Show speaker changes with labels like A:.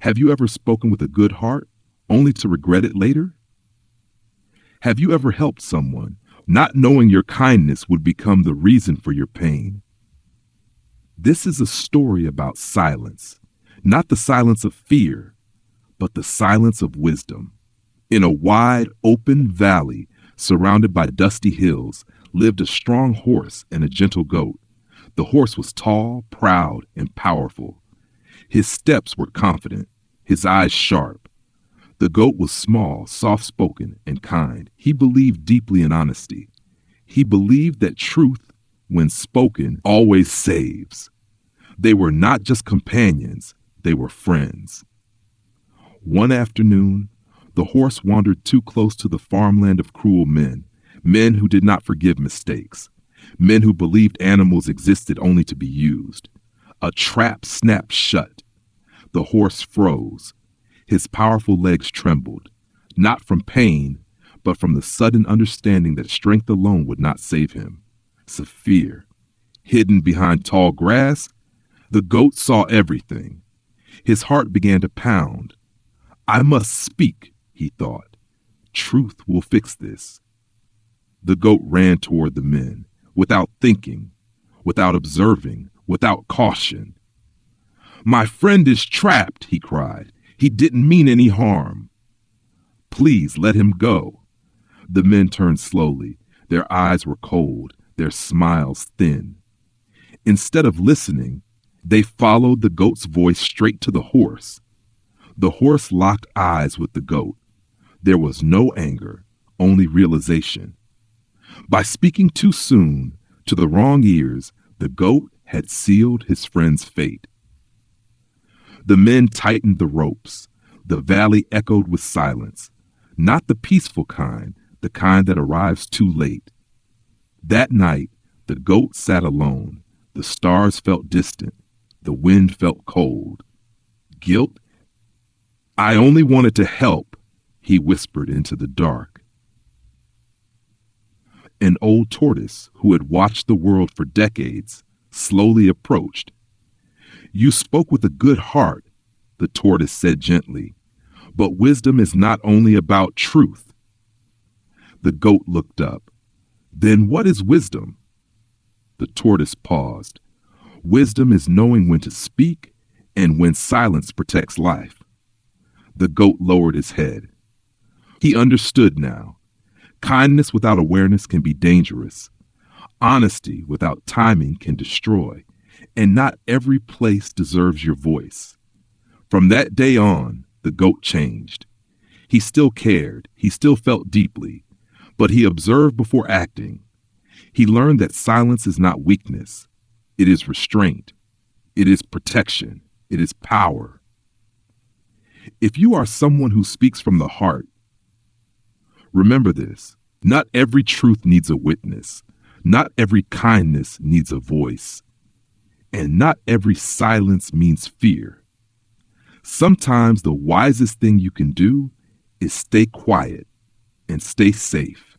A: Have you ever spoken with a good heart only to regret it later? Have you ever helped someone, not knowing your kindness would become the reason for your pain? This is a story about silence, not the silence of fear, but the silence of wisdom. In a wide, open valley surrounded by dusty hills lived a strong horse and a gentle goat. The horse was tall, proud, and powerful. His steps were confident, his eyes sharp. The goat was small, soft-spoken, and kind. He believed deeply in honesty. He believed that truth, when spoken, always saves. They were not just companions, they were friends. One afternoon, the horse wandered too close to the farmland of cruel men, men who did not forgive mistakes, men who believed animals existed only to be used. A trap snapped shut. The horse froze. His powerful legs trembled, not from pain, but from the sudden understanding that strength alone would not save him. Fear. Hidden behind tall grass, the goat saw everything. His heart began to pound. I must speak, he thought. Truth will fix this. The goat ran toward the men, without thinking, without observing, without caution. My friend is trapped, he cried. He didn't mean any harm. Please let him go. The men turned slowly. Their eyes were cold, their smiles thin. Instead of listening, they followed the goat's voice straight to the horse. The horse locked eyes with the goat. There was no anger, only realization. By speaking too soon, to the wrong ears, the goat had sealed his friend's fate. The men tightened the ropes. The valley echoed with silence, not the peaceful kind, the kind that arrives too late. That night, the goat sat alone. The stars felt distant. The wind felt cold. Guilt? I only wanted to help, he whispered into the dark. An old tortoise, who had watched the world for decades, slowly approached. You spoke with a good heart, the tortoise said gently, but wisdom is not only about truth. The goat looked up. Then what is wisdom? The tortoise paused. Wisdom is knowing when to speak and when silence protects life. The goat lowered his head. He understood now. Kindness without awareness can be dangerous. Honesty without timing can destroy. And not every place deserves your voice. From that day on, the goat changed. He still cared. He still felt deeply. But he observed before acting. He learned that silence is not weakness. It is restraint. It is protection. It is power. If you are someone who speaks from the heart, remember this. Not every truth needs a witness. Not every kindness needs a voice. And not every silence means fear. Sometimes the wisest thing you can do is stay quiet and stay safe.